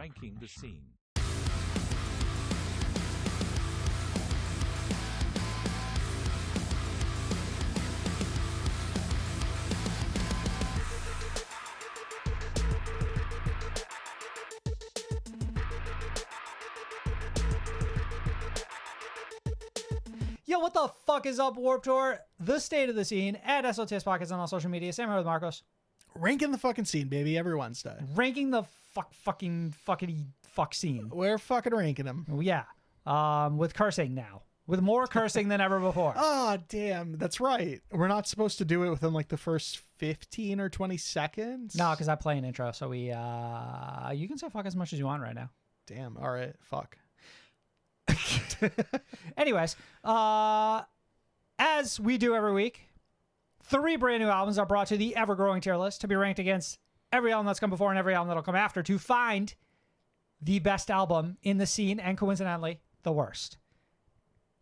Ranking the Scene. Yo, what the fuck is up, Warped Tour? The state of the scene at SOTS Podcast on all social media. Sam here with Marcos. Ranking the fucking scene, baby, every Wednesday. Ranking the fucking scene. We're fucking ranking them. Yeah. With cursing now. With more cursing than ever before. Oh, damn. That's right. We're not supposed to do it within like the first 15 or 20 seconds. No, because I play an intro, so you can say fuck as much as you want right now. Damn. All right. Fuck. Anyways, as we do every week, 3 brand new albums are brought to the ever-growing tier list to be ranked against every album that's come before and every album that'll come after to find the best album in the scene and, coincidentally, the worst.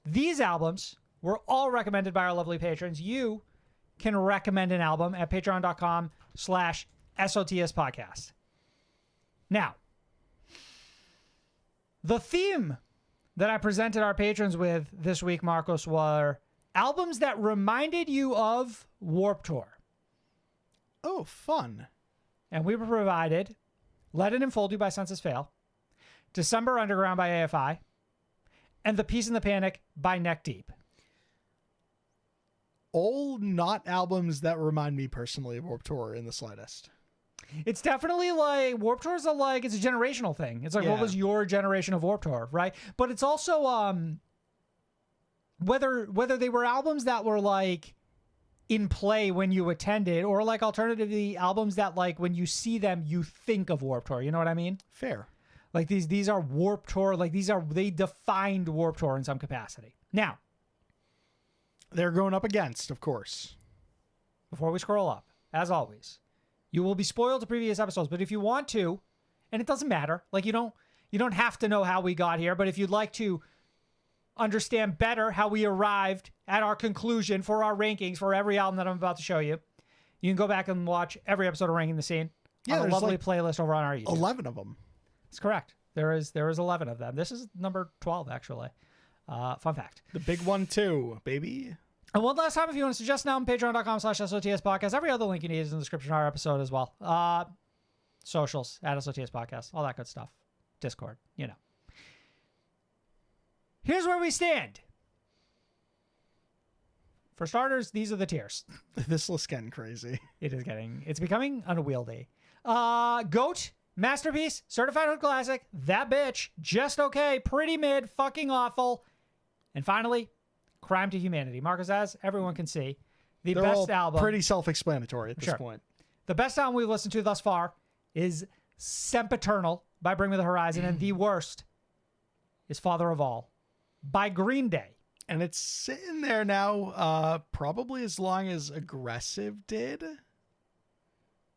These albums were all recommended by our lovely patrons. You can recommend an album at patreon.com/SOTS podcast. Now, the theme that I presented our patrons with this week, Marcos, were albums that reminded you of Warped Tour. Oh, fun. And we provided Let It Enfold You by Senses Fail, Decemberunderground by AFI, and The Peace and the Panic by Neck Deep. All not albums that remind me personally of Warped Tour in the slightest. It's definitely like Warped Tour is it's a generational thing. It's like, What was your generation of Warped Tour, right? But it's also whether they were albums that were like in play when you attended, or like alternatively albums that like when you see them you think of Warped Tour. You know what I mean? Fair. Like these are Warped Tour. Like they defined Warped Tour in some capacity. Now, they're going up against, of course. Before we scroll up, as always, you will be spoiled to previous episodes, but if you want to, and it doesn't matter, like you don't have to know how we got here, but if you'd like to understand better how we arrived at our conclusion for our rankings for every album that I'm about to show you, you can go back and watch every episode of Ranking the Scene on a lovely playlist over on our YouTube. 11 of them. That's correct. There is 11 of them. This is number 12, actually. Fun fact. The big one, too, baby. And one last time, if you want to suggest an album, patreon.com/SOTS podcast. Every other link you need is in the description of our episode as well. Socials, at SOTS podcast, all that good stuff. Discord, you know. Here's where we stand. For starters, these are the tiers. This list's getting crazy. It's becoming unwieldy. GOAT, Masterpiece, Certified Hood Classic, That Bitch, Just Okay, Pretty Mid, Fucking Awful, and finally, Crime to Humanity. Marcus, as everyone can see, They're best all album. pretty self-explanatory at this point. The best album we've listened to thus far is Sempiternal by Bring Me the Horizon, and the worst is Father of All by Green Day. And it's sitting there now, probably as long as Aggressive did,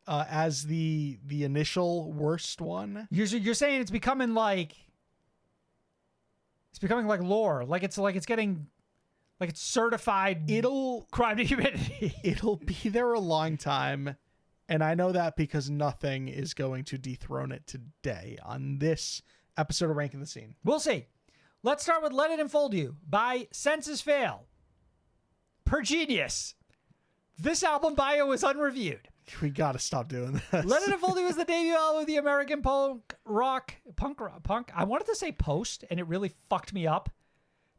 as the initial worst one. You're saying it's becoming like lore, like it's certified. It'll Crime to Humanity. It'll be there a long time, and I know that because nothing is going to dethrone it today on this episode of Ranking the Scene. We'll see. Let's start with Let It Enfold You by Senses Fail. Per Genius. This album bio is unreviewed. We gotta stop doing this. Let It Enfold You is the debut album of the American punk rock. I wanted to say post, and it really fucked me up.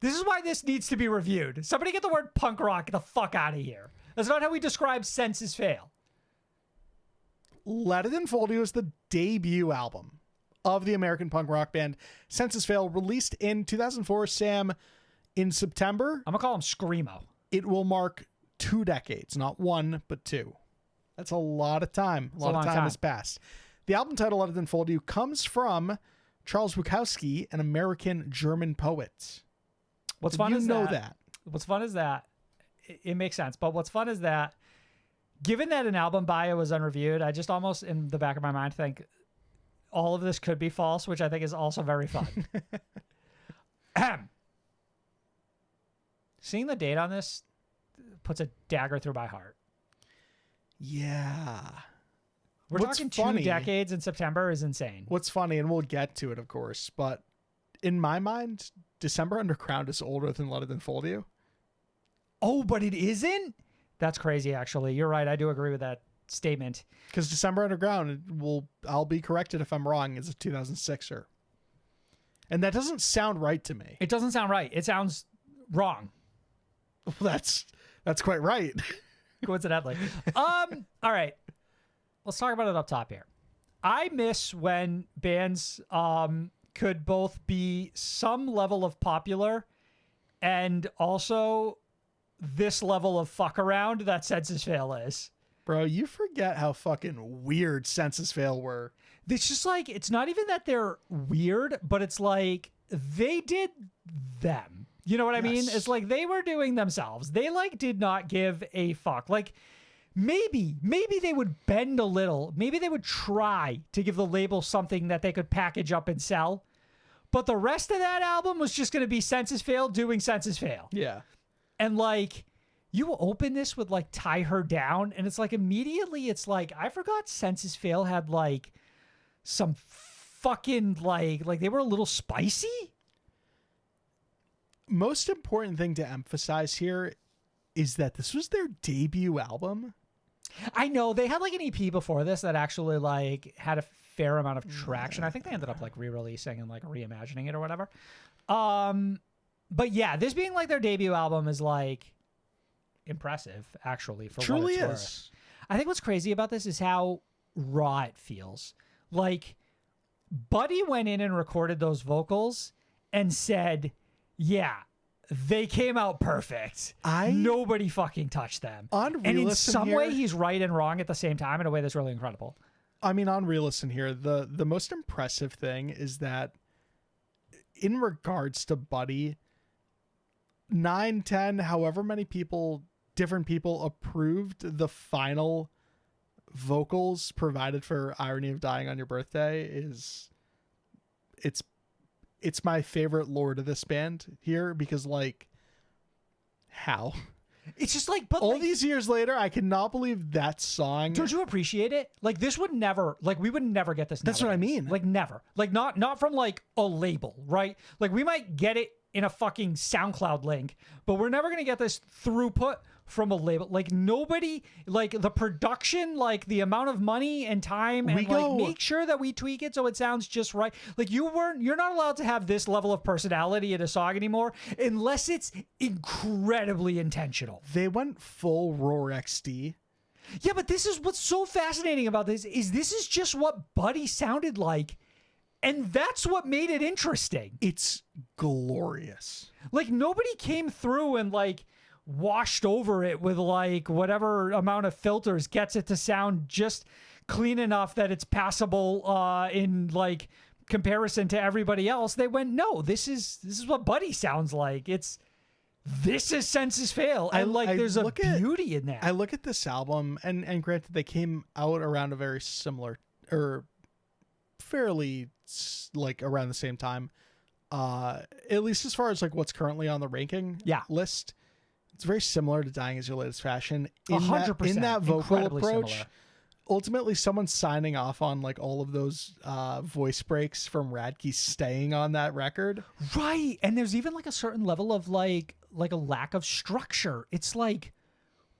This is why this needs to be reviewed. Somebody get the word punk rock the fuck out of here. That's not how we describe Senses Fail. Let It Enfold You is the debut album of the American punk rock band Senses Fail, released in 2004, Sam, in September. I'm gonna call him Screamo. It will mark 2 decades, not 1, but 2. That's a lot of time. A lot of time has passed. The album title, Let It Enfold You, comes from Charles Bukowski, an American-German poet. What's fun is that it makes sense. But what's fun is that, given that an album bio was unreviewed, I just almost in the back of my mind think all of this could be false, which I think is also very fun. Seeing the date on this puts a dagger through my heart. Yeah. We're talking 2 decades in September is insane. What's funny, and we'll get to it, of course, but in my mind, Decemberunderground is older than Let It Enfold You. Oh, but it isn't? That's crazy, actually. You're right. I do agree with that statement. Because Decemberunderground, I'll be corrected if I'm wrong, is a 2006er. And that doesn't sound right to me. It doesn't sound right. It sounds wrong. Well, that's quite right. Coincidentally. All right. Let's talk about it up top here. I miss when bands could both be some level of popular and also this level of fuck around that Census Fail is. Bro, you forget how fucking weird Census Fail were. It's just like, it's not even that they're weird, but it's like they did them. You know what I mean? It's like they were doing themselves. They like did not give a fuck. Like maybe they would bend a little. Maybe they would try to give the label something that they could package up and sell. But the rest of that album was just going to be Census Fail doing Census Fail. Yeah. And like you open this with like Tie Her Down and it's like immediately it's like I forgot Census Fail had like some fucking like they were a little spicy. Most important thing to emphasize here is that this was their debut album. I know they had like an EP before this that actually like had a fair amount of traction. I think they ended up like re-releasing and like reimagining it or whatever. But yeah, this being like their debut album is like impressive actually for truly what it's is. Worth. I think what's crazy about this is how raw it feels. Like Buddy went in and recorded those vocals and said, yeah, they came out perfect. Nobody fucking touched them. And in some way, he's right and wrong at the same time in a way that's really incredible. I mean, on Re-Listen here, the most impressive thing is that in regards to Buddy, 9, 10, however many different people approved the final vocals provided for Irony of Dying on Your Birthday it's my favorite lore to this band here because like how it's just like but all like, these years later I cannot believe that song. Don't you appreciate it? Like this would never like we would never get this. That's nowadays. What I mean. Like never. Like not from like a label, right? Like we might get it in a fucking SoundCloud link, but we're never gonna get this throughput from a label. Like nobody, like the production, like the amount of money and time and like make sure that we tweak it so it sounds just right. Like you're not allowed to have this level of personality in a song anymore unless it's incredibly intentional. They went full Roar XD. Yeah, but this is what's so fascinating about this is just what Buddy sounded like. And that's what made it interesting. It's glorious. Like nobody came through and like washed over it with like whatever amount of filters gets it to sound just clean enough that it's passable in like comparison to everybody else. They went, no, this is what Buddy sounds like. This is Census Fail. And there's a beauty in that. I look at this album and granted they came out around a very similar or fairly like around the same time. At least as far as like what's currently on the ranking list. It's very similar to Dying Is Your Latest Fashion. 100%. In that vocal approach, similar. Ultimately someone's signing off on like all of those voice breaks from Radke staying on that record. Right. And there's even like a certain level of like a lack of structure. It's like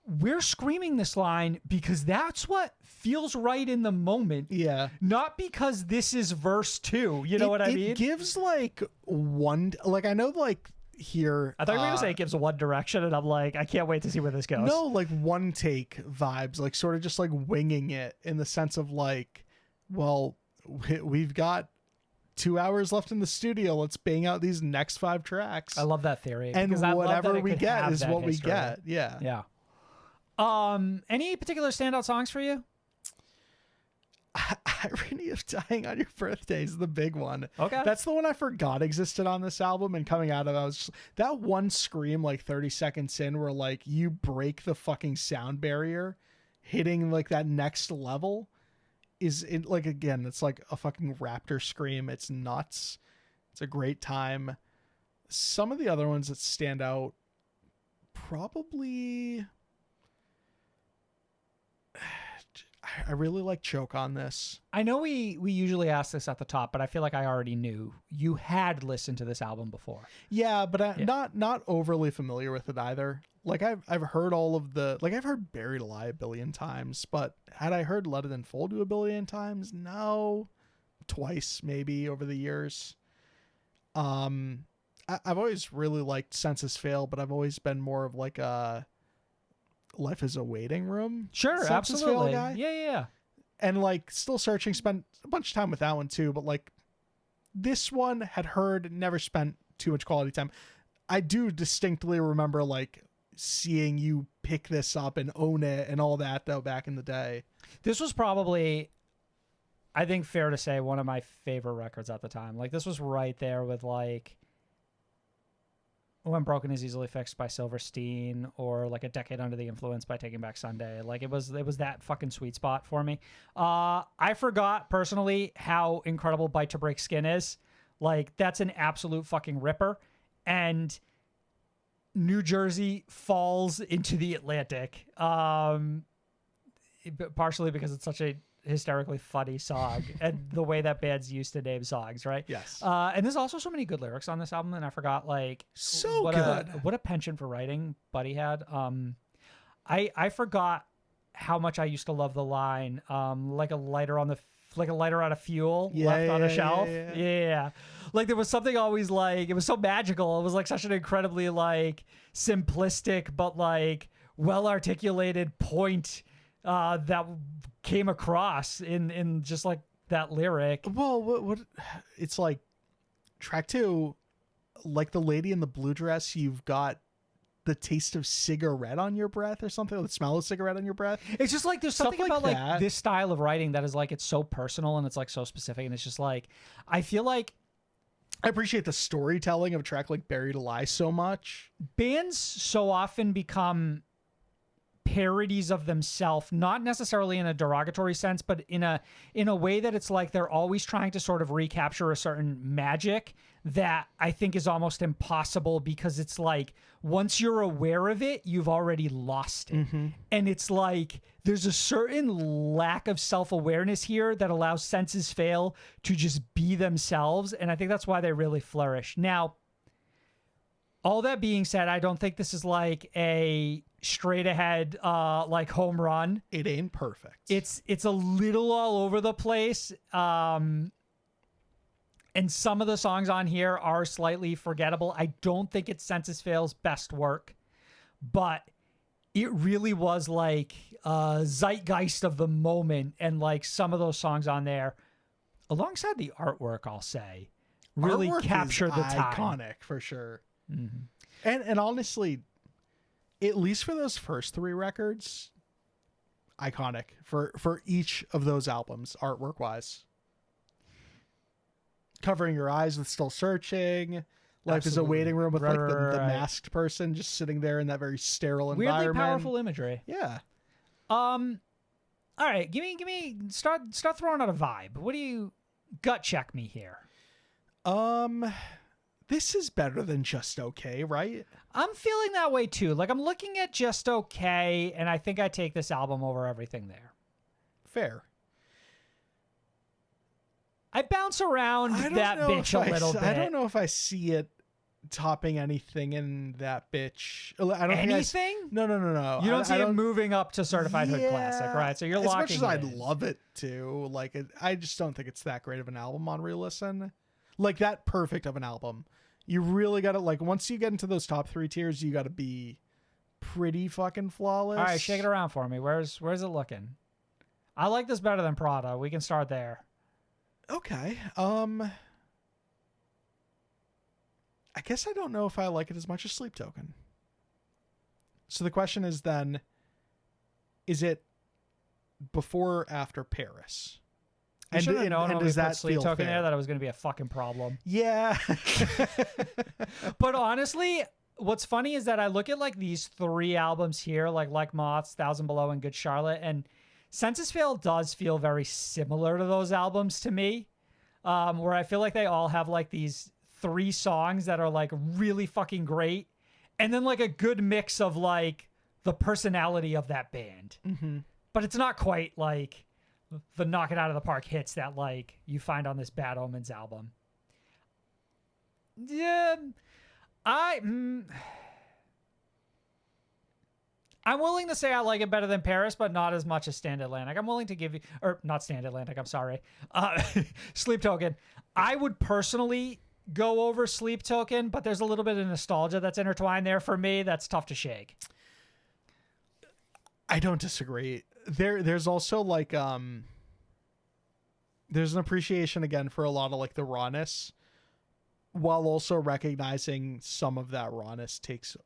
we're screaming this line because that's what feels right in the moment. Yeah. Not because this is verse 2. You know what I mean? It gives like one, like I know like here. I thought you were going to say it gives one direction and I'm like, I can't wait to see where this goes. No, like one take vibes, like sort of just like winging it in the sense of like, well, we've got 2 hours left in the studio. Let's bang out these next 5 tracks. I love that theory. And whatever we get is what we get. Yeah. Yeah. Any particular standout songs for you? Irony of Dying on Your Birthday is the big one. Okay. That's the one I forgot existed on this album, and coming out of it, I was just, that one scream like 30 seconds in where like you break the fucking sound barrier, hitting like that next level is it like, again, it's like a fucking raptor scream. It's nuts. It's a great time. Some of the other ones that stand out, probably I really like Choke on this. I know we usually ask this at the top, but I feel like I already knew you had listened to this album before. Yeah, but I'm not overly familiar with it either. Like I've heard all of the, like I've heard Buried Alive a billion times, but had I heard Let It Enfold You a billion times? No. Twice maybe over the years. I've always really liked Census Fail, but I've always been more of like a Life is a Waiting Room. Sure, Census absolutely. Fail guy. Yeah. And like Still Searching, spent a bunch of time with that one too, but like this one had heard, never spent too much quality time. I do distinctly remember like seeing you pick this up and own it and all that though back in the day. This was probably, I think fair to say, one of my favorite records at the time. Like this was right there with like When Broken Is Easily Fixed by Silverstein, or like A Decade Under the Influence by Taking Back Sunday. Like it was that fucking sweet spot for me. I forgot personally how incredible Bite to Break Skin is. Like that's an absolute fucking ripper. And New Jersey falls into the Atlantic. Partially because it's such a hysterically funny song and the way that bands used to name songs, right? Yes. And there's also so many good lyrics on this album, and I forgot like what a penchant for writing Buddy had. I forgot how much I used to love the line like a lighter out of fuel left on a shelf. Yeah. Like there was something always like, it was so magical. It was like such an incredibly like simplistic but like well articulated point that came across in just like that lyric. Well, what it's like track 2, like the lady in the blue dress, you've got the taste of cigarette on your breath or something, or the smell of cigarette on your breath. It's just like there's something Stuff about like like that. this style of writing that is like it's so personal and it's like so specific, and it's just like I feel like I appreciate the storytelling of a track like Buried Alive so much. bands so often become parodies of themselves, not necessarily in a derogatory sense, but in a way that it's like they're always trying to sort of recapture a certain magic that I think is almost impossible, because it's like once you're aware of it, you've already lost it. And it's like there's a certain lack of self-awareness here that allows Senses Fail to just be themselves, and I think that's why they really flourish. Now, all that being said, I don't think this is like a straight ahead like home run. It ain't perfect. It's a little all over the place. And some of the songs on here are slightly forgettable. I don't think it's Senses Fail's best work, but it really was like zeitgeist of the moment. And like some of those songs on there, alongside the artwork, I'll say, really Artwork captured the time. Iconic for sure. And honestly, at least for those first 3 records, iconic for each of those albums, artwork wise. Covering Your Eyes with Still Searching. Life is a Waiting Room with like the masked person just sitting there in that very sterile environment. Weirdly powerful imagery. Yeah. All right, give me start throwing out a vibe. What do you gut check me here? This is better than Just Okay, right? I'm feeling that way too. Like I'm looking at Just Okay, and I think I take this album over everything there. Fair. I bounce around that bitch a little bit. I don't know if I see it topping anything in that bitch. I don't anything? No. You don't see it moving up to Certified Hood Classic, right? So you're locking it. As much as I'd love it to, like, I just don't think it's that great of an album on re-listen. Like that perfect of an album. You really got to, like, once you get into those top 3 tiers, you got to be pretty fucking flawless. All right, shake it around for me. Where's it looking? I like this better than Prada. We can start there. Okay. I guess I don't know if I like it as much as Sleep Token. So the question is then, is it before or after Paris? And does that Sleep feel Token fair? there that it was going to be a fucking problem. Yeah. But honestly, what's funny is that I look at like these 3 albums here, like Moths, Thousand Below, and Good Charlotte, and Senses Fail does feel very similar to those albums to me, where I feel like they all have like these 3 songs that are like really fucking great, and then like a good mix of like the personality of that band. but it's not quite like the knock it out of the park hits that like you find on this Bad Omens album. Yeah, I'm willing to say I like it better than Paris, but not as much as Stand Atlantic. I'm willing to give you, or not Stand Atlantic, I'm sorry. Sleep Token. I would personally go over Sleep Token, but there's a little bit of nostalgia that's intertwined there for me that's tough to shake. I don't disagree. There's also like there's an appreciation again for a lot of like the rawness, while also recognizing some of that rawness takes,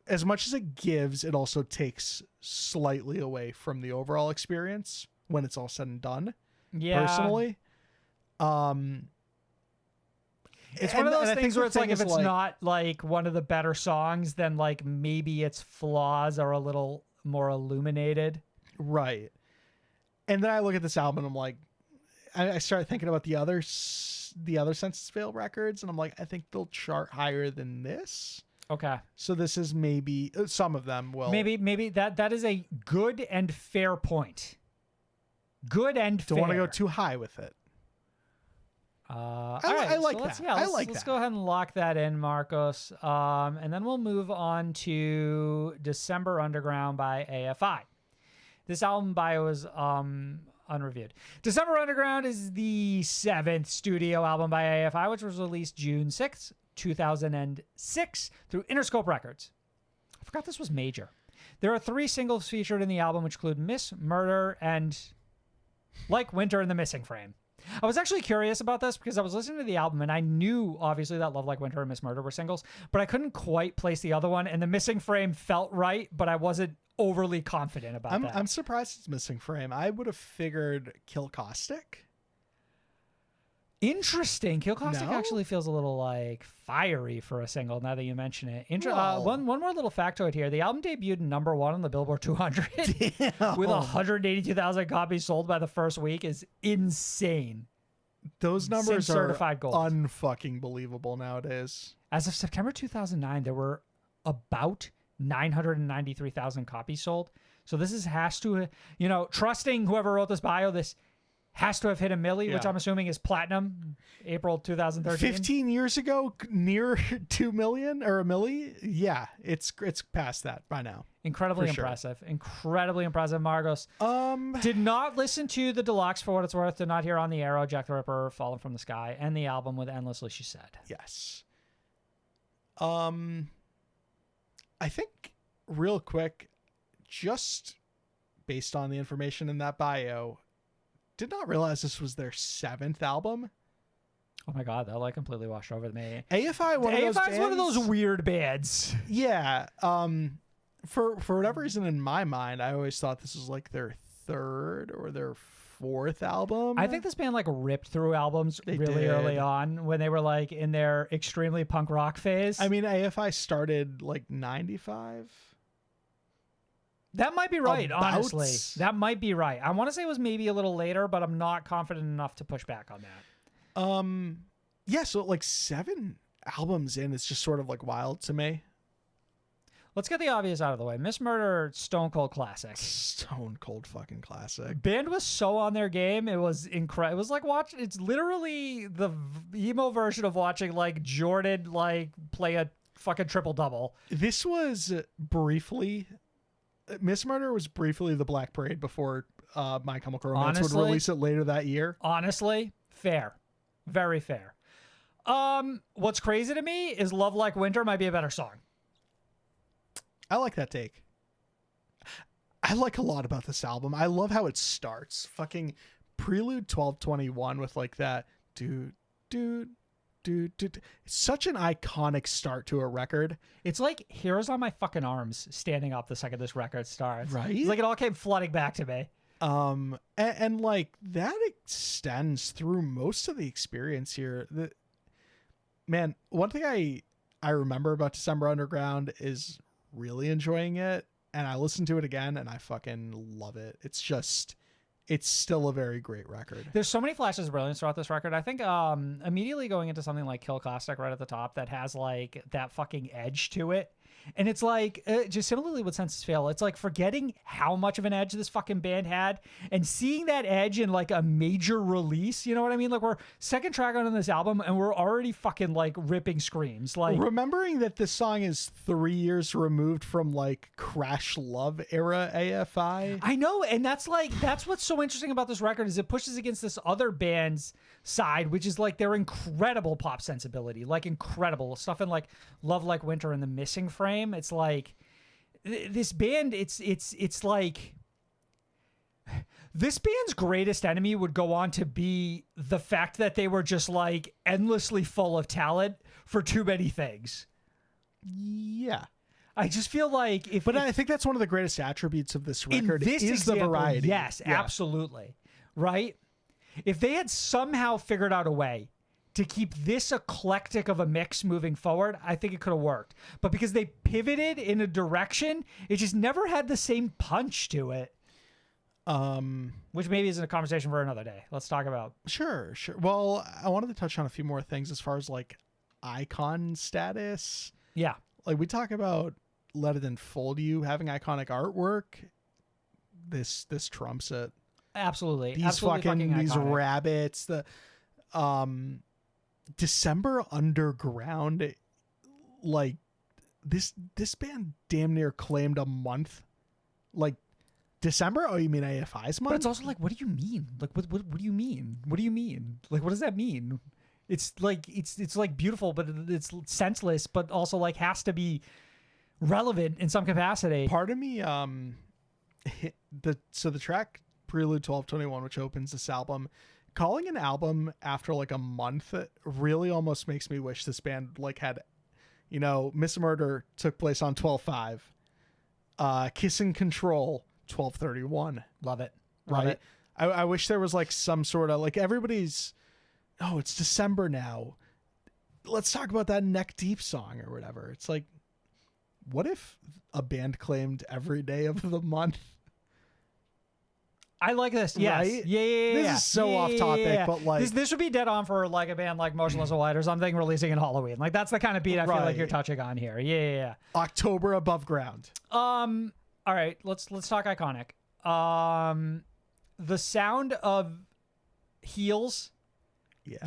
as much as it gives, it also takes slightly away from the overall experience when it's all said and done. Yeah. Personally. It's one of those things where it's like, if it's not like one of the better songs, then like maybe its flaws are a little more illuminated. Right. And then I look at this album and I'm like, I start thinking about the other Census Fail records, and I'm like, I think they'll chart higher than this. Okay. So this is maybe, some of them will. Maybe that is a good and fair point. Good and fair. Don't want to go too high with it. I like that. Let's go ahead and lock that in, Marcos. And then we'll move on to December Underground by AFI. This album bio is unreviewed. December Underground is the 7th studio album by AFI, which was released June 6th, 2006 through Interscope Records. I forgot this was major. There are 3 singles featured in the album, which include Miss Murder and Like Winter in the Missing Frame. I was actually curious about this because I was listening to the album and I knew obviously that Love Like Winter and Miss Murder were singles, but I couldn't quite place the other one, and the Missing Frame felt right, but I wasn't overly confident about that. I'm surprised it's Missing Frame. I would have figured Kill Caustic. Interesting. Kill Caustic actually feels a little like fiery for a single now that you mention it. One more little factoid here. The album debuted number 1 on the Billboard 200 with 182,000 copies sold by the first week is insane. Those numbers are certified gold. Unfucking believable nowadays. As of September 2009, there were about 993,000 copies sold. So this has to, trusting whoever wrote this bio, this has to have hit a milli, which I'm assuming is platinum, April 2013. 15 years ago, near 2 million or a milli. Yeah, it's past that by now. Incredibly impressive. Sure. Incredibly impressive, Margos. Did not listen to the deluxe for what it's worth. Did not hear On the Arrow, Jack the Ripper, Fallen from the Sky, and the album with Endlessly She Said. Yes. I think real quick, just based on the information in that bio, did not realize this was their 7th album. Oh my God, that like completely washed over me. AFI is one of those weird bands. Yeah. For whatever reason in my mind, I always thought this was like their 3rd or their 4th album. I think this band like ripped through albums really early on when they were like in their extremely punk rock phase. I mean, AFI started like 95. That might be right, honestly. That might be right. I want to say it was maybe a little later, but I'm not confident enough to push back on that. Yeah, so like 7 albums in, it's just sort of like wild to me. Let's get the obvious out of the way. Miss Murder, Stone Cold classic. Stone Cold fucking classic. Band was so on their game. It was incredible. It was like watching, it's literally the emo version of watching like Jordan like play a fucking triple-double. This was briefly... Miss Murder was briefly the Black Parade before My Chemical Romance would release it later that year. Honestly, fair. Very fair. What's crazy to me is Love Like Winter might be a better song. I like that take. I like a lot about this album. I love how it starts. Fucking Prelude 1221 with like that dude. It's such an iconic start to a record. It's like hairs on my fucking arms standing up the second this record starts. Right? It's like it all came flooding back to me. And like that extends through most of the experience here. Man, one thing I remember about December Underground is really enjoying it, and I listened to it again and I fucking love it. It's still a very great record. There's so many flashes of brilliance throughout this record. I think immediately going into something like Kill Caustic right at the top that has like that fucking edge to it And it's like, just similarly with Senses Fail, it's like forgetting how much of an edge this fucking band had and seeing that edge in like a major release. You know what I mean? Like we're second track on this album and we're already fucking like ripping screams. Like remembering that this song is 3 years removed from like Crash Love era AFI. I know. And that's what's so interesting about this record is it pushes against this other band's side, which is like their incredible pop sensibility, like incredible stuff in like Love Like Winter and The Missing Frame. It's like this band, it's like this band's greatest enemy would go on to be the fact that they were just like endlessly full of talent for too many things. Yeah. I just feel like I think that's one of the greatest attributes of this record this is example, the variety. Yes, yeah. Absolutely. Right? If they had somehow figured out a way to keep this eclectic of a mix moving forward, I think it could have worked. But because they pivoted in a direction, it just never had the same punch to it. Which maybe isn't a conversation for another day. Let's talk about. Sure. Well, I wanted to touch on a few more things as far as like icon status. Yeah. Like we talk about Let It Enfold You having iconic artwork. This trumps it. Absolutely. These Absolutely fucking these iconic. rabbits, the December Underground, like this band damn near claimed a month. Like December? Oh, you mean AFI's month? But it's also like, what do you mean? Like what do you mean? What do you mean? Like what does that mean? It's like it's like beautiful, but it's senseless, but also like has to be relevant in some capacity. Part of me the track Prelude 1221, which opens this album, calling an album after like a month really almost makes me wish this band like had, you know, Miss Murder took place on 12/5, Kiss and Control 12/31. Love it. Right. Love it. I wish there was like some sort of like everybody's, oh, it's December now, let's talk about that Neck Deep song or whatever. It's like, what if a band claimed every day of the month? I like this. Yes. Right? Yeah. This is so off topic, but like this would be dead on for like a band like Motionless in White or something releasing in Halloween. Like that's the kind of beat I feel like you're touching on here. Yeah. October Above Ground. All right, let's talk iconic. The sound of heels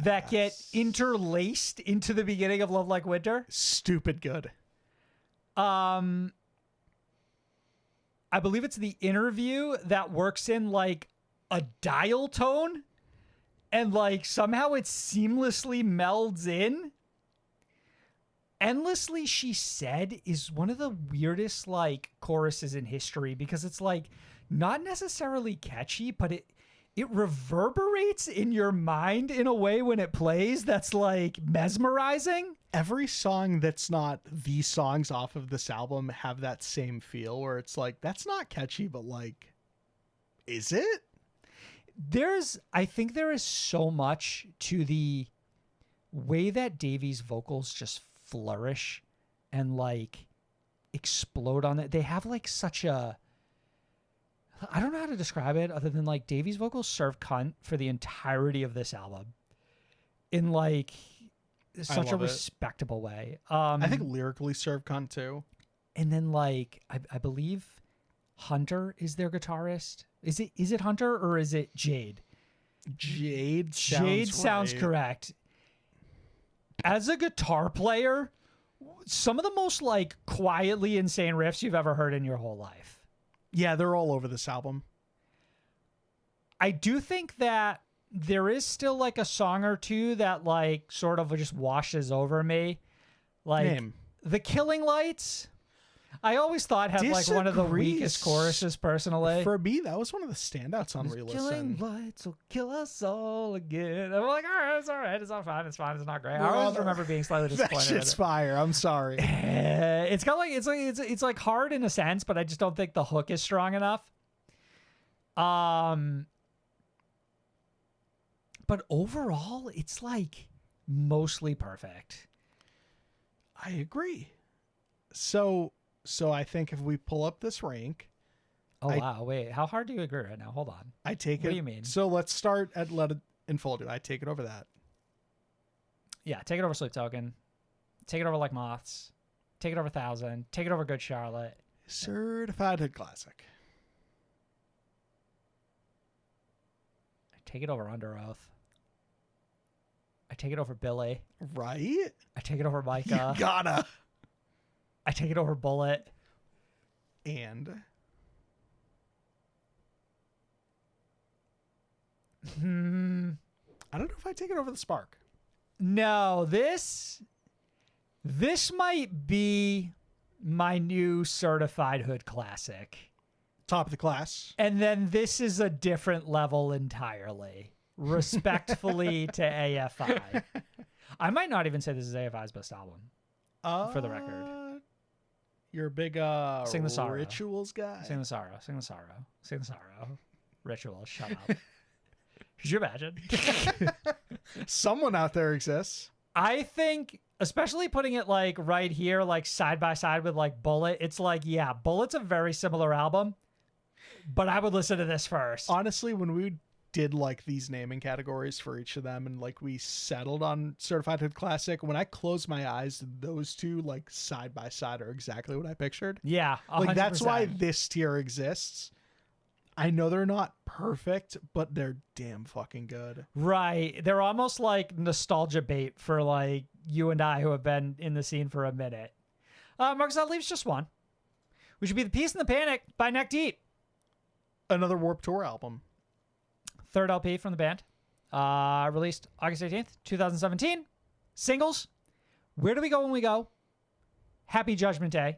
that get interlaced into the beginning of Love Like Winter. Stupid good. I believe it's the interview that works in like a dial tone and like somehow it seamlessly melds in. Endlessly She Said is one of the weirdest like choruses in history because it's like not necessarily catchy, but it reverberates in your mind in a way when it plays that's like mesmerizing. Every song that's not the songs off of this album have that same feel where it's like, that's not catchy, but like, is it? I think there is so much to the way that Davies' vocals just flourish and like explode on it. They have like such a, I don't know how to describe it other than like Davies' vocals serve cunt for the entirety of this album in like such a respectable way. I think lyrically serve cunt too. And then like I believe Hunter is their guitarist. Is it Hunter or is it Jade? Jade sounds correct. As a guitar player, some of the most like quietly insane riffs you've ever heard in your whole life. Yeah, they're all over this album. I do think that there is still like a song or two that like sort of just washes over me. Like The Killing Lights. I always thought had like one of the weakest choruses personally. For me, that was one of the standouts on Re-Listen. Killing lights will kill us all again. I'm like, all right, it's all right. It's not fine. It's fine. It's not great. I always remember being slightly disappointed. That shit's fire. I'm sorry. It's got like it's like hard in a sense, but I just don't think the hook is strong enough. But overall, it's like mostly perfect. I agree. So I think if we pull up this rank. Wow. Wait, how hard do you agree right now? Hold on. I take it. What do you mean? So let's start at Let It Enfold You. I take it over that. Yeah, take it over Sleep Token. Take it over Like Moths. Take It Over 1,000. Take It Over Good Charlotte. Certified Hood Classic. I take it over Under Oath. I take it over Billy. Right? I take it over Micah. You gotta. I take it over Bullet. And I don't know if I take it over the Spark. No, this might be my new Certified Hood Classic. Top of the class. And then this is a different level entirely. Respectfully to AFI. I might not even say this is AFI's best album. For the record. You're a big Sing the Sorrow. Rituals guy. Sing the Sorrow. Sing the Sorrow. Sing the Sorrow. Rituals. Shut up. Could you imagine? Someone out there exists. I think, especially putting it like right here, like side by side with like Bullet, it's like, yeah, Bullet's a very similar album, but I would listen to this first. Honestly, when we did like these naming categories for each of them and like we settled on Certified Hood Classic, when I close my eyes, those two like side by side are exactly what I pictured. Yeah. 100%. Like that's why this tier exists. I know they're not perfect, but they're damn fucking good. Right. They're almost like nostalgia bait for like you and I who have been in the scene for a minute. Marcus, that leaves just one, which would be The Peace and the Panic by Neck Deep. Another Warped Tour album. Third LP from the band. Released August 18th, 2017. Singles. Where Do We Go When We Go? Happy Judgment Day.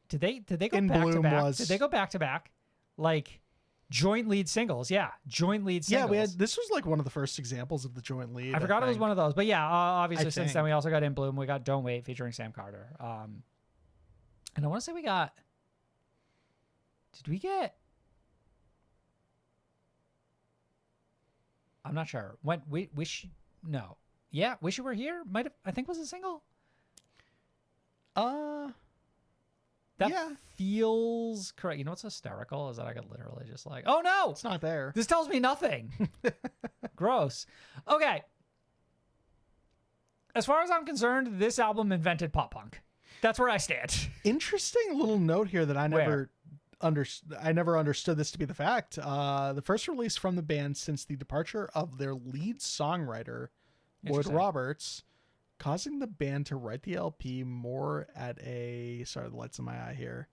Did they go In back to Bloom back? was- Did they go back to back? Like joint lead singles. Yeah. Joint lead singles. Yeah, we had this was like one of the first examples of the joint lead. I forgot it was one of those. But yeah, obviously since think. then we also got In Bloom. We got Don't Wait featuring Sam Carter. And I want to say we got. Did we get? I'm not sure. When Wish no. Yeah, Wish You Were Here might have. I think was a single. That yeah. feels correct. You know what's hysterical is that I could literally just like, oh no, It's not there. this tells me nothing. Gross. Okay. As far as I'm concerned, this album invented pop punk. That's where I stand. Interesting little note here that I never understood this to be the fact. The first release from the band since the departure of their lead songwriter, Lloyd Interesting. Roberts, causing the band to write the LP more at a sorry, the lights in my eye here,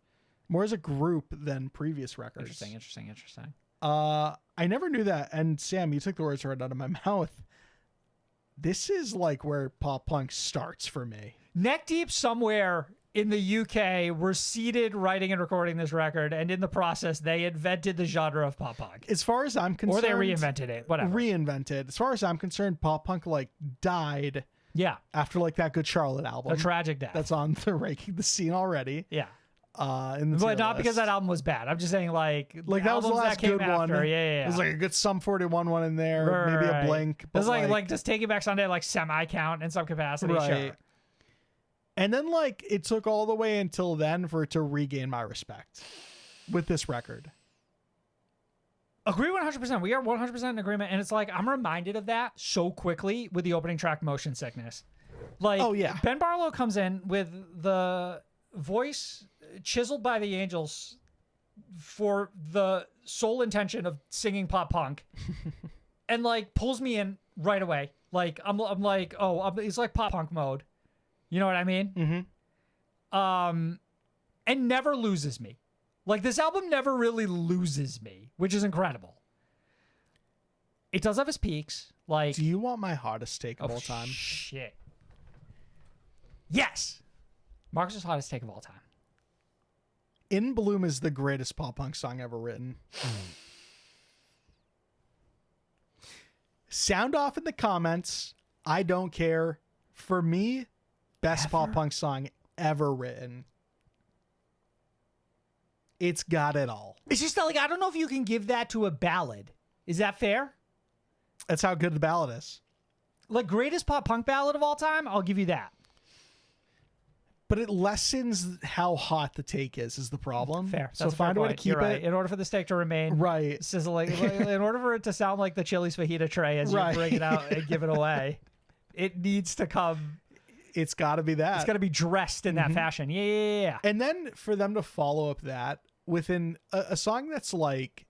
more as a group than previous records. Interesting. I never knew that. And Sam, you took the words right out of my mouth. This is like where pop punk starts for me. Neck Deep somewhere in the UK were seated writing and recording this record, and in the process, they invented the genre of pop punk. As far as I'm concerned, Or they reinvented it, whatever. Reinvented. As far as I'm concerned, pop punk like died Yeah, after like that Good Charlotte album. a tragic death. That's on the Raking the Scene already. Yeah. In the tier But not because list. that album was bad. I'm just saying like that was the albums last that came good one. after. Yeah. There's like a good Sum 41 one in there, Right, maybe right. a Blink. There's But like just Taking Back Sunday like semi count in some capacity. right. Sure. And then like it took all the way until then for it to regain my respect with this record. Agree 100%. We are 100% in agreement. And it's like, I'm reminded of that so quickly with the opening track Motion Sickness. Like, Oh, yeah. Ben Barlow comes in with the voice chiseled by the Angels for the sole intention of singing pop punk and like pulls me in right away. Like, I'm like, it's like pop punk mode. You know what I mean? Mm-hmm. And never loses me. Like, this album never really loses me, which is incredible. It does have its peaks. Like, Do you want my hottest take of all time? Shit. Yes. Marcus's hottest take of all time. In Bloom is the greatest pop punk song ever written. Sound off in the comments. I don't care. For me, best pop punk song ever written. It's got it all. It's just like, I don't know if you can give that to a ballad. Is that fair? That's how good the ballad is. Like, greatest pop punk ballad of all time? I'll give you that. But it lessens how hot the take is the problem. Fair. So That's a find fair a way to point. keep You're it right. In order for the steak to remain right. sizzling, in order for it to sound like the Chili's fajita tray as you Right. bring it out and give it away, it needs to come It's got to be that. It's got to be dressed in that fashion. Yeah. And then for them to follow up that within a song that's like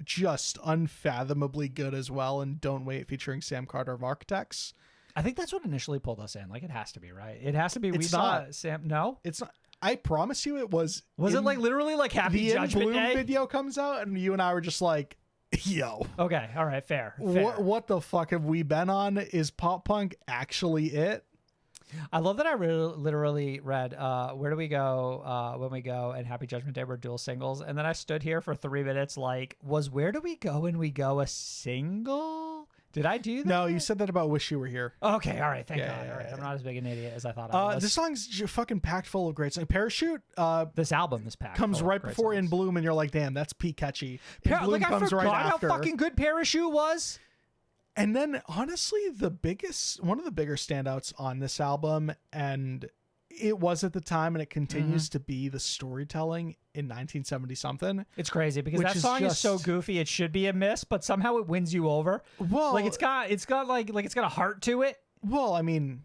just unfathomably good as well, and Don't Wait featuring Sam Carter of Architects. I think that's what initially pulled us in. Like, it has to be, right? It has to be. It's we not. saw Sam. No, It's not. I promise you it was. Was it like literally like Happy the Judgment In Bloom Day? video comes out and you and I were just like, yo. Okay, all right, fair. What the fuck have we been on? Is pop punk actually it? I love that I literally read Where Do We Go When We Go and Happy Judgment Day were dual singles. And then I stood here for 3 minutes like, was Where Do We Go When We Go a single? Did I do that? No, you said that about Wish You Were Here. Okay, all right, thank God. Yeah, All right, yeah. I'm not as big an idiot as I thought I was. This song's fucking packed full of great songs. Parachute This album is packed. comes full of right great before songs. In Bloom, and you're like, damn, that's peak catchy. In Bloom Like, I comes forgot right how after. fucking good Parachute was. And then, honestly, one of the bigger standouts on this album, and it was at the time, and it continues to be, the storytelling in 1970 something. It's crazy because Which that is song is so just- goofy it should be a miss, but somehow it wins you over. Well, Like it's got it's got a heart to it. Well, I mean,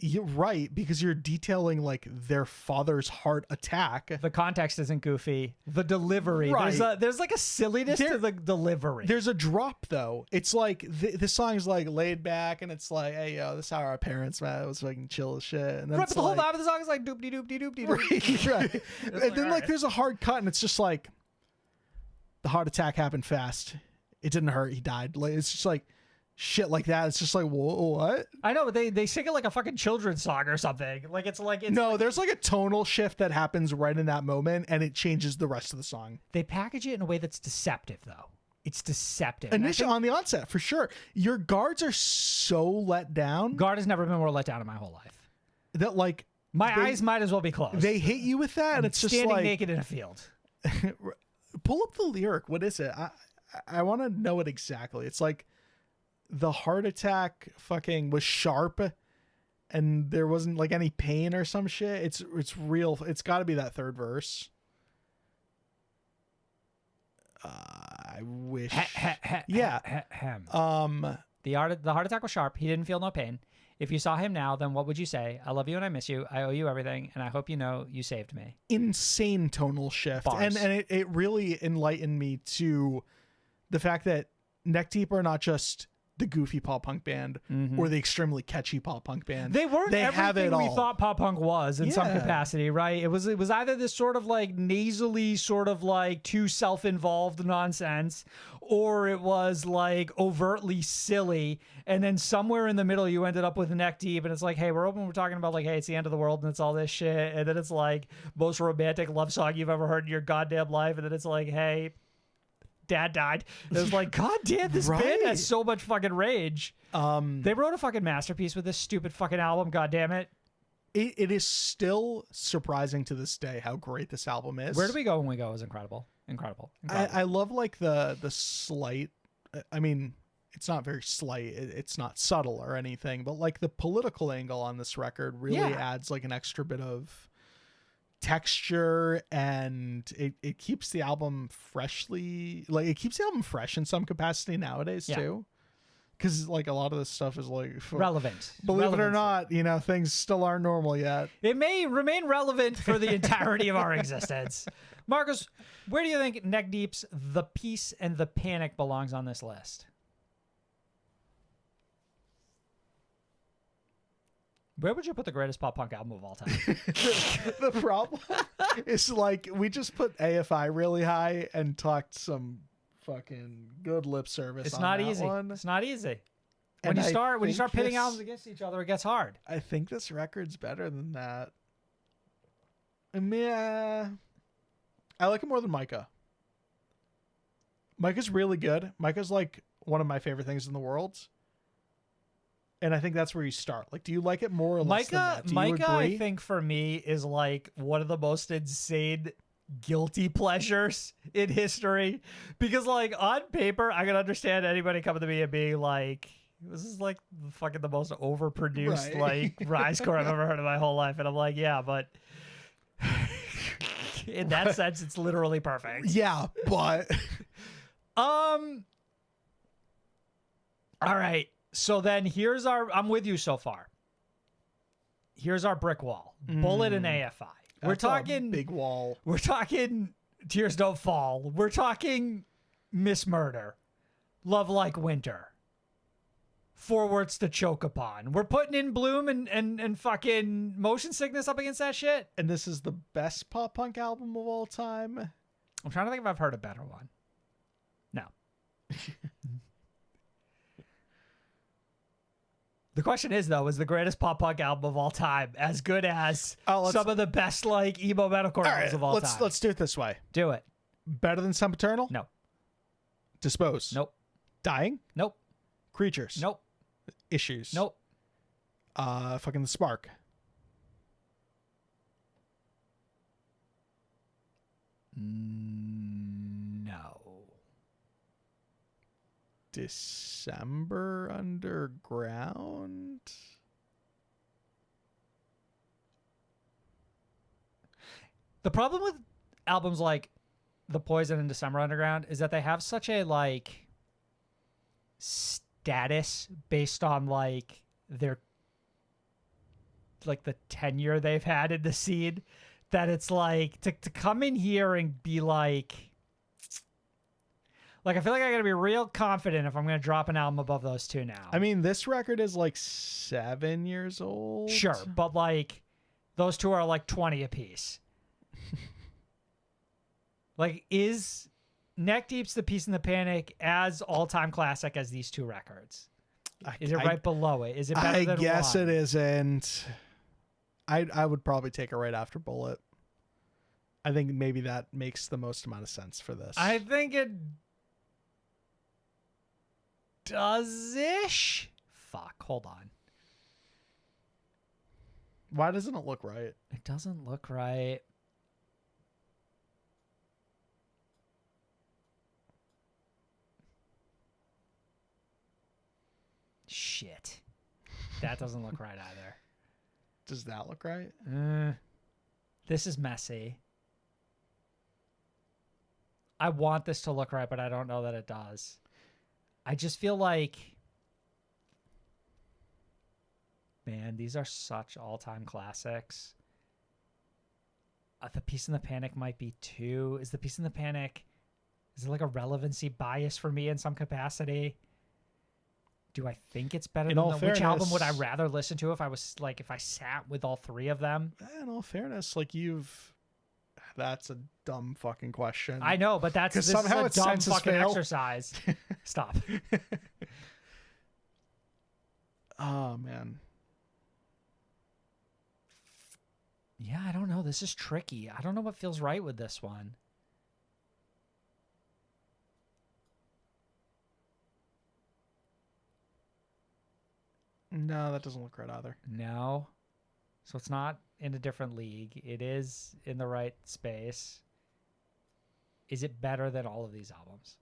you're right, because you're detailing like their father's heart attack. The context isn't goofy. The delivery, Right. there's like a silliness to There- the delivery. There's a drop though. It's like the song's like laid back, and it's like, hey yo, this is how our parents, man, it was fucking chill as shit. And then Right, it's but the whole like, vibe of the song is like doop de doop de doop de doop. right. And then like there's a hard cut, and it's just like, the heart attack happened fast. It didn't hurt. He died. Like it's just like shit like that. It's just like, whoa, what? I know, but they sing it like a fucking children's song or something. Like it's No, there's like a tonal shift that happens right in that moment, and it changes the rest of the song. they package it in a way that's deceptive though. It's deceptive. And I Initially, think on the onset, for sure. Your guards are so let down Guard has never been more let down in my whole life. that like My eyes might as well be closed. they hit you with that, and it's just standing like, naked in a field. pull up the lyric. What is it? I want to know it exactly. It's like, the heart attack fucking was sharp, and there wasn't like any pain or some shit. It's real. It's got to be that third verse. I wish. Yeah. The heart attack was sharp. He didn't feel no pain. If you saw him now, then what would you say? I love you and I miss you. I owe you everything, and I hope you know you saved me. Insane tonal shift. Bars. And it really enlightened me to the fact that Neck Deep are not just the goofy pop punk band or the extremely catchy pop punk band. They weren't have it everything we all. thought pop punk was in some Yeah. capacity, right? It was either this sort of like nasally, sort of like too self-involved nonsense, or it was like overtly silly. And then somewhere in the middle, you ended up with Neck Deep, and it's like, hey, we're talking about like, hey, it's the end of the world, and it's all this shit. And then it's like most romantic love song you've ever heard in your goddamn life. And then it's like, hey, Dad died. It was like, God damn, this band Right. has so much fucking rage. They wrote a fucking masterpiece with this stupid fucking album. God damn it. It is still surprising to this day how great this album is. Where Do We Go When We Go is incredible. Incredible. I love like the slight, I mean, it's not very slight, it's not subtle or anything, but like the political angle on this record really adds like an extra bit of texture, and it keeps the album fresh in some capacity nowadays too, because like a lot of this stuff is like relevant. Believe it or not, things still aren't normal yet. It may remain relevant for the entirety of our existence. Marcus, where do you think Neck Deep's The Peace and the Panic belongs on this list? Where would you put the greatest pop punk album of all time? The problem is like we just put AFI really high and talked some fucking good lip service. It's on not that easy. one. It's not easy. And When you I start think pitting albums against each other, it gets hard. I think this record's better than that. Yeah, I like it more than Micah. Micah's really good. Micah's like one of my favorite things in the world. And I think that's where you start. Like, do you like it more or less than that? Do you Micah, agree? I think for me is like one of the most insane guilty pleasures in history, because like on paper, I can understand anybody coming to me and being like, "This is like fucking the most overproduced like risecore I've ever heard in my whole life," and I'm like, "Yeah, but." In that sense, it's literally perfect. Yeah, but All right. So then here's I'm with you so far. here's our brick wall. Bullet and AFI. We're talking big wall. We're talking Tears Don't Fall. We're talking Miss Murder. Love Like Winter. Forwards to Choke Upon. We're putting in Bloom and fucking Motion Sickness up against that shit. And this is the best pop punk album of all time. I'm trying to think if I've heard a better one. No. The question is, though, is the greatest pop punk album of all time as good as some of the best like emo metalcore albums of all time? Let's do it this way. Do it. Better than Sempiternal? No. Dispose? Nope. Dying? Nope. Creatures? Nope. Issues? Nope. Fucking The Spark? No. Decemberunderground? The problem with albums like The Poison and Decemberunderground is that they have such a like status based on like their like the tenure they've had in the scene that it's like to come in here and be like I feel like I gotta be real confident if I'm gonna drop an album above those two now. I mean, this record is like 7 years old. Sure, but like those two are like 20 apiece. Like, is Neck Deep's The Peace and the Panic as all-time classic as these two records? Is it right below it? Is it better than I guess one? it isn't. I would probably take it right after Bullet. I think maybe that makes the most amount of sense for this. I think it does-ish. Fuck, hold on. Why doesn't it look right? It doesn't look right. Shit. That doesn't look right either. Does that look right? This is messy. I want this to look right, but I don't know that it does. I just feel like, man, these are such all-time classics. The Peace and the Panic might be too. Is The Peace and the Panic, is it like a relevancy bias for me in some capacity? Do I think it's better than which album would I rather listen to if I sat with all three of them? In all fairness, that's a dumb fucking question. I know, but this somehow is a dumb fucking exercise. Stop. Oh, man. Yeah, I don't know. This is tricky. I don't know what feels right with this one. No, that doesn't look right either. No. So it's not in a different league. It is in the right space. Is it better than all of these albums?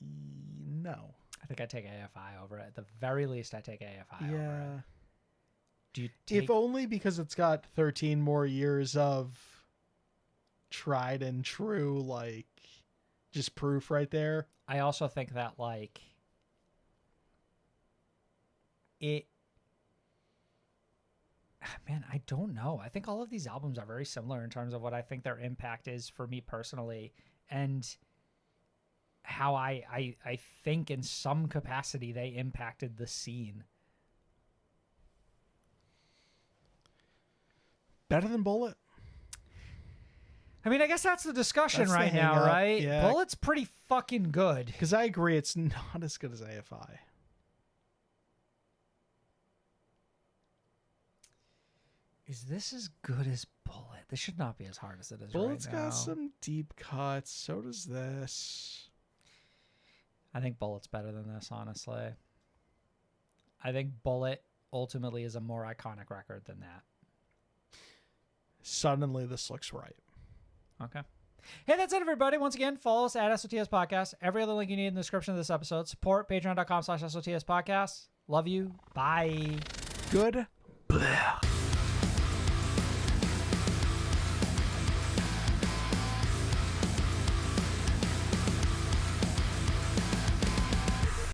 No. I think I take AFI over it. At the very least, I take AFI over it. Yeah. Do you if only because it's got 13 more years of tried and true, just proof right there. I also think that man, I don't know. I think all of these albums are very similar in terms of what I think their impact is for me personally, and how I think in some capacity they impacted the scene. Better than Bullet? I mean, I guess that's the discussion right now, right? Yeah. Bullet's pretty fucking good. Because I agree, it's not as good as AFI. Is this as good as Bullet? This should not be as hard as it is Bullet's right now. got some deep cuts. So does this. I think Bullet's better than this, honestly. I think Bullet ultimately is a more iconic record than that. Suddenly, this looks right. Okay. Hey, that's it, everybody. Once again, follow us at SOTS Podcast. Every other link you need in the description of this episode. Support patreon.com/SOTS Podcast. Love you. Bye. Good. Blah.